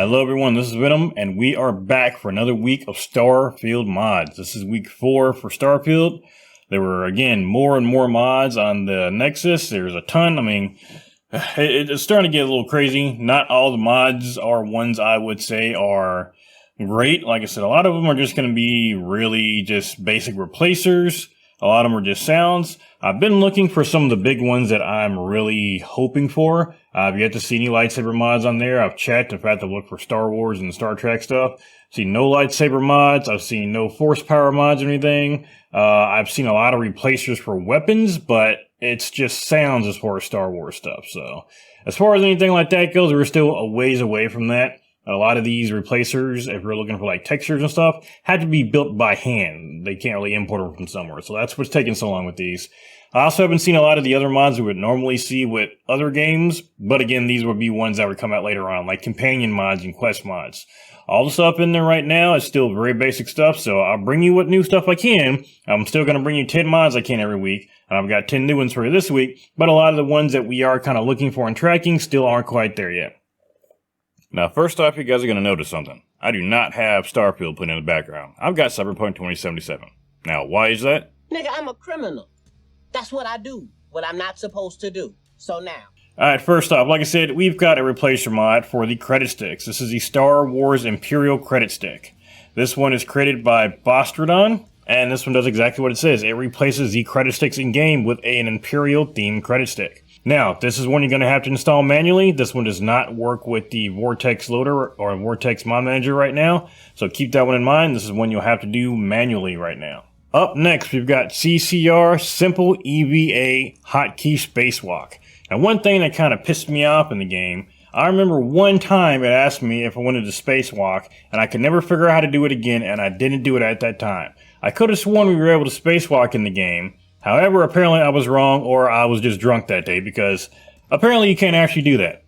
Hello everyone, this is Venom, and we are back for another week of Starfield mods. This is week 4 for Starfield. There were, again, more and more mods on the Nexus. There's a ton. I mean, it's starting to get a little crazy. Not all the mods are ones I would say are great. Like I said, a lot of them are just going to be really just basic replacers. A lot of them are just sounds. I've been looking for some of the big ones that I'm really hoping for. I've yet to see any lightsaber mods on there. I've checked. I've had to look for Star Wars and Star Trek stuff. Seen no lightsaber mods. I've seen no force power mods or anything. I've seen a lot of replacers for weapons, but it's just sounds as far as Star Wars stuff. So as far as anything like that goes, we're still a ways away from that. A lot of these replacers, if we're looking for like textures and stuff, had to be built by hand. They can't really import them from somewhere. So that's what's taking so long with these. I also haven't seen a lot of the other mods we would normally see with other games. But again, these would be ones that would come out later on, like companion mods and quest mods. All the stuff in there right now is still very basic stuff. So I'll bring you what new stuff I can. I'm still going to bring you 10 mods I can every week. And I've got 10 new ones for you this week. But a lot of the ones that we are kind of looking for and tracking still aren't quite there yet. Now, first off, you guys are going to notice something. I do not have Starfield put in the background. I've got Cyberpunk 2077. Now, why is that? Nigga, I'm a criminal. That's what I do, what I'm not supposed to do. So now. Alright, first off, like I said, we've got a replacer mod for the credit sticks. This is the Star Wars Imperial credit stick. This one is created by Bostradon, and this one does exactly what it says. It replaces the credit sticks in-game with an Imperial-themed credit stick. Now, this is one you're going to have to install manually. This one does not work with the Vortex loader or Vortex mod manager right now. So keep that one in mind. This is one you'll have to do manually right now. Up next, we've got CCR Simple EVA Hotkey Spacewalk. Now, one thing that kind of pissed me off in the game, I remember one time it asked me if I wanted to spacewalk, and I could never figure out how to do it again, and I didn't do it at that time. I could have sworn we were able to spacewalk in the game. However, apparently I was wrong, or I was just drunk that day, because apparently you can't actually do that.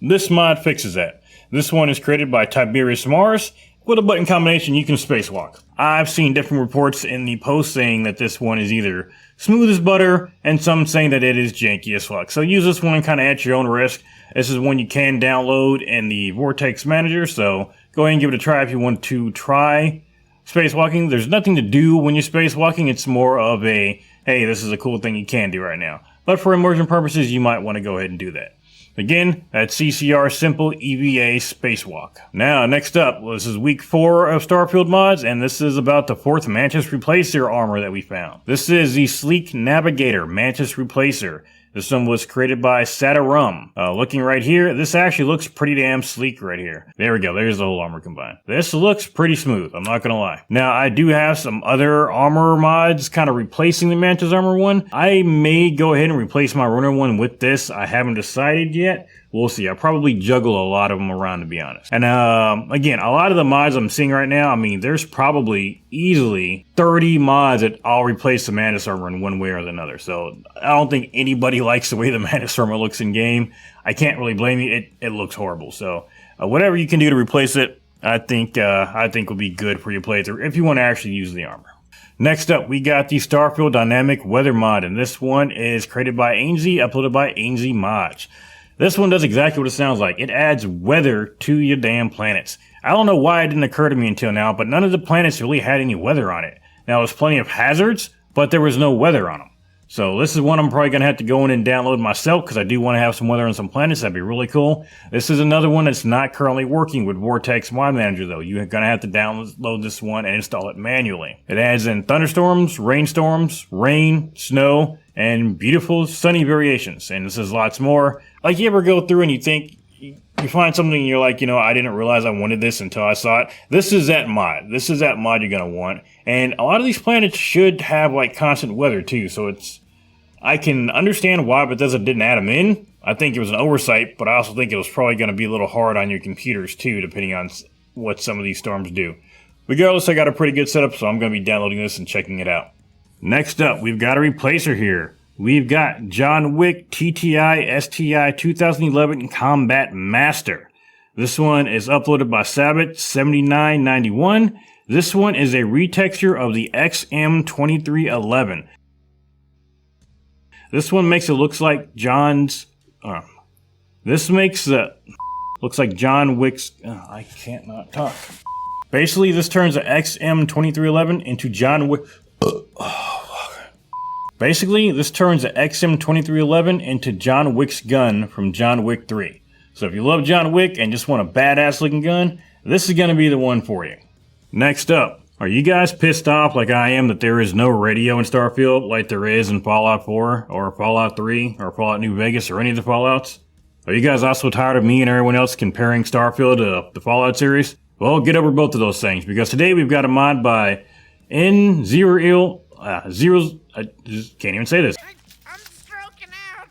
This mod fixes that. This one is created by Tiberius Mars. With a button combination, you can spacewalk. I've seen different reports in the post saying that this one is either smooth as butter, and some saying that it is janky as fuck. So use this one kind of at your own risk. This is one you can download in the Vortex Manager, so go ahead and give it a try if you want to try spacewalking. There's nothing to do when you're spacewalking. It's more of a, hey, this is a cool thing you can do right now. But for immersion purposes, you might want to go ahead and do that. Again, that's CCR Simple EVA Spacewalk. Now, next up, this is week 4 of Starfield mods, and this is about the 4th Mantis Replacer armor that we found. This is the sleek navigator Mantis Replacer. This one was created by Satarum. Looking right here, this actually looks pretty damn sleek right here. There we go, there's the whole armor combined. This looks pretty smooth, I'm not gonna lie. Now, I do have some other armor mods kind of replacing the Mantis armor one. I may go ahead and replace my runner one with this. I haven't decided yet. We'll see. I'll probably juggle a lot of them around, to be honest. And again, a lot of the mods I'm seeing right now, I mean, there's probably easily 30 mods that I'll replace the Mantis armor in one way or another. So I don't think anybody likes the way the Mantis armor looks in game. I can't really blame you. It looks horrible. So whatever you can do to replace it, I think will be good for your playthrough if you want to actually use the armor. Next up, we got the Starfield Dynamic Weather mod, and this one is created by Ainsley, uploaded by Ainsley Mods. This one does exactly what it sounds like. It adds weather to your damn planets. I don't know why it didn't occur to me until now, but none of the planets really had any weather on it. Now, there's plenty of hazards, but there was no weather on them. So this is one I'm probably going to have to go in and download myself, because I do want to have some weather on some planets. That'd be really cool. This is another one that's not currently working with Vortex Mod Manager, though. You're going to have to download this one and install it manually. It adds in thunderstorms, rainstorms, rain, snow, and beautiful sunny variations. And this is lots more. Like, you ever go through and you think, you find something and you're like, I didn't realize I wanted this until I saw it. This is that mod. This is that mod you're going to want. And a lot of these planets should have, like, constant weather, too. So I can understand why Bethesda didn't add them in. I think it was an oversight, but I also think it was probably going to be a little hard on your computers, too, depending on what some of these storms do. Regardless, I got a pretty good setup, so I'm going to be downloading this and checking it out. Next up, we've got a replacer here. We've got John Wick TTI STI 2011 Combat Master. This one is uploaded by Sabbath7991. This one is a retexture of the XM2311. This one makes it looks like John's... this makes the... Looks like John Wick's... I can't not talk. Basically, this turns the XM2311 into John Wick... Basically, this turns the XM2311 into John Wick's gun from John Wick 3. So if you love John Wick and just want a badass looking gun, this is going to be the one for you. Next up, are you guys pissed off like I am that there is no radio in Starfield like there is in Fallout 4 or Fallout 3 or Fallout New Vegas or any of the Fallouts? Are you guys also tired of me and everyone else comparing Starfield to the Fallout series? Well, get over both of those things, because today we've got a mod by N0Il... I just can't even say this. I'm stroking out.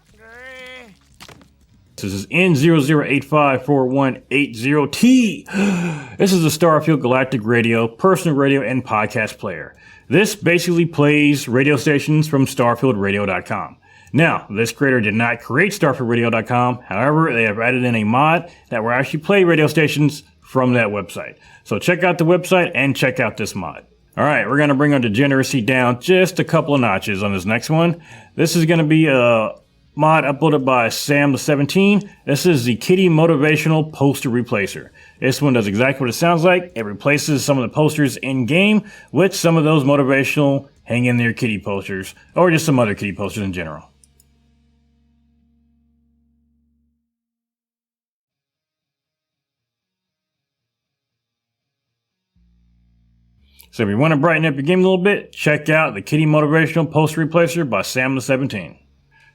This is N00854180T. This is a Starfield Galactic radio, personal radio, and podcast player. This basically plays radio stations from StarfieldRadio.com. Now, this creator did not create StarfieldRadio.com. However, they have added in a mod that will actually play radio stations from that website. So check out the website and check out this mod. Alright, we're going to bring our degeneracy down just a couple of notches on this next one. This is going to be a mod uploaded by Sam17. This is the Kitty Motivational Poster Replacer. This one does exactly what it sounds like. It replaces some of the posters in-game with some of those motivational hang in there kitty posters, or just some other kitty posters in general. So if you want to brighten up your game a little bit, check out the Kitty Motivational Poster Replacer by Sam17.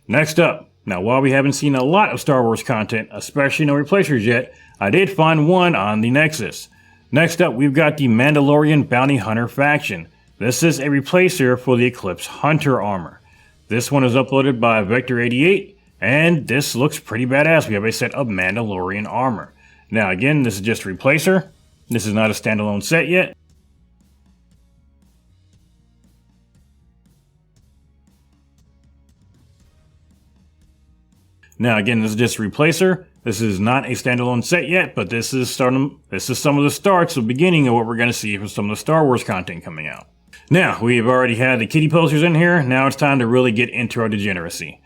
Next up, now while we haven't seen a lot of Star Wars content, especially no replacers yet, I did find one on the Nexus. Next up, we've got the Mandalorian Bounty Hunter faction. This is a replacer for the Eclipse Hunter armor. This one is uploaded by Vector88, and this looks pretty badass. We have a set of Mandalorian armor. Now again, this is just a replacer. This is not a standalone set yet. Now again, this is just a replacer. This is not a standalone set yet, but this is some of the starts, the beginning of what we're going to see from some of the Star Wars content coming out. Now, we've already had the kitty posters in here. Now it's time to really get into our degeneracy.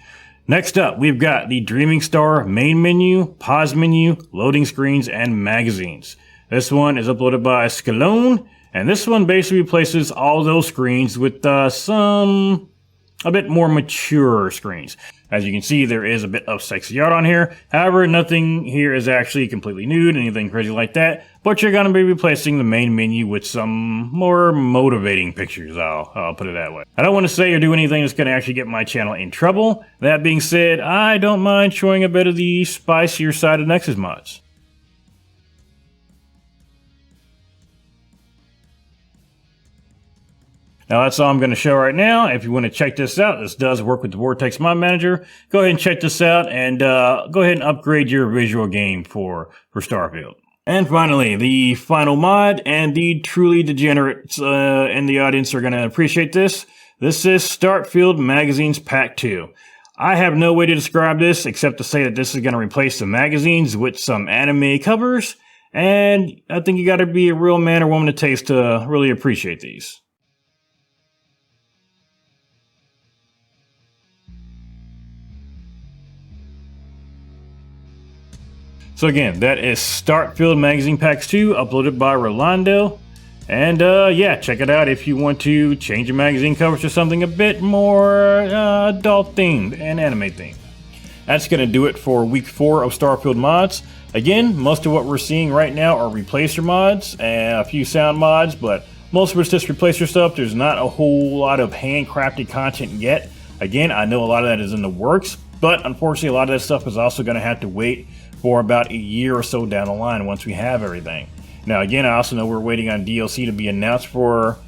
Next up, we've got the Dreaming Star main menu, pause menu, loading screens, and magazines. This one is uploaded by Scalone, and this one basically replaces all those screens with some a bit more mature screens. As you can see, there is a bit of sexy art on here. However, nothing here is actually completely nude, anything crazy like that. But you're going to be replacing the main menu with some more motivating pictures, I'll put it that way. I don't want to say or do anything that's going to actually get my channel in trouble. That being said, I don't mind showing a bit of the spicier side of Nexus mods. Now that's all I'm going to show right now. If you want to check this out, this does work with the Vortex Mod Manager. Go ahead and check this out, and go ahead and upgrade your visual game for Starfield. And finally, the final mod, and the truly degenerates in the audience are going to appreciate this. This is Starfield Magazines Pack 2. I have no way to describe this except to say that this is going to replace the magazines with some anime covers, and I think you got to be a real man or woman of taste to really appreciate these. So again, that is Starfield Magazine Packs 2, uploaded by Rolando. And yeah, check it out if you want to change your magazine covers to something a bit more adult themed and anime themed. That's going to do it for week 4 of Starfield mods. Again, most of what we're seeing right now are replacer mods and a few sound mods, but most of it's just replacer stuff. There's not a whole lot of handcrafted content yet. Again, I know a lot of that is in the works, but unfortunately a lot of that stuff is also going to have to wait for about a year or so down the line once we have everything. Now again, I also know we're waiting on DLC to be announced for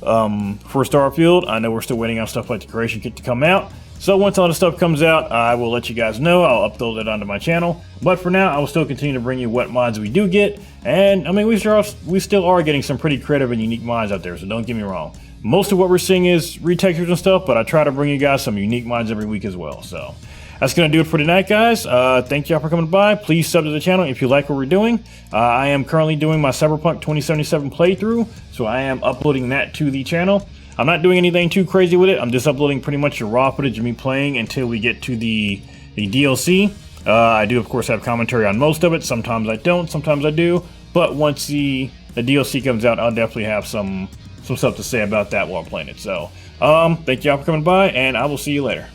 Starfield. I know we're still waiting on stuff like the Creation Kit to come out. So once all the stuff comes out, I will let you guys know. I'll upload it onto my channel. But for now, I will still continue to bring you what mods we do get. And I mean, we still are getting some pretty creative and unique mods out there, so don't get me wrong. Most of what we're seeing is retextures and stuff, but I try to bring you guys some unique mods every week as well. So that's going to do it for tonight, guys. Thank y'all for coming by. Please sub to the channel if you like what we're doing. I am currently doing my Cyberpunk 2077 playthrough, so I am uploading that to the channel. I'm not doing anything too crazy with it. I'm just uploading pretty much the raw footage of me playing until we get to the DLC. I do, of course, have commentary on most of it. Sometimes I don't, sometimes I do. But once the DLC comes out, I'll definitely have some stuff to say about that while playing it. So, thank y'all for coming by, and I will see you later.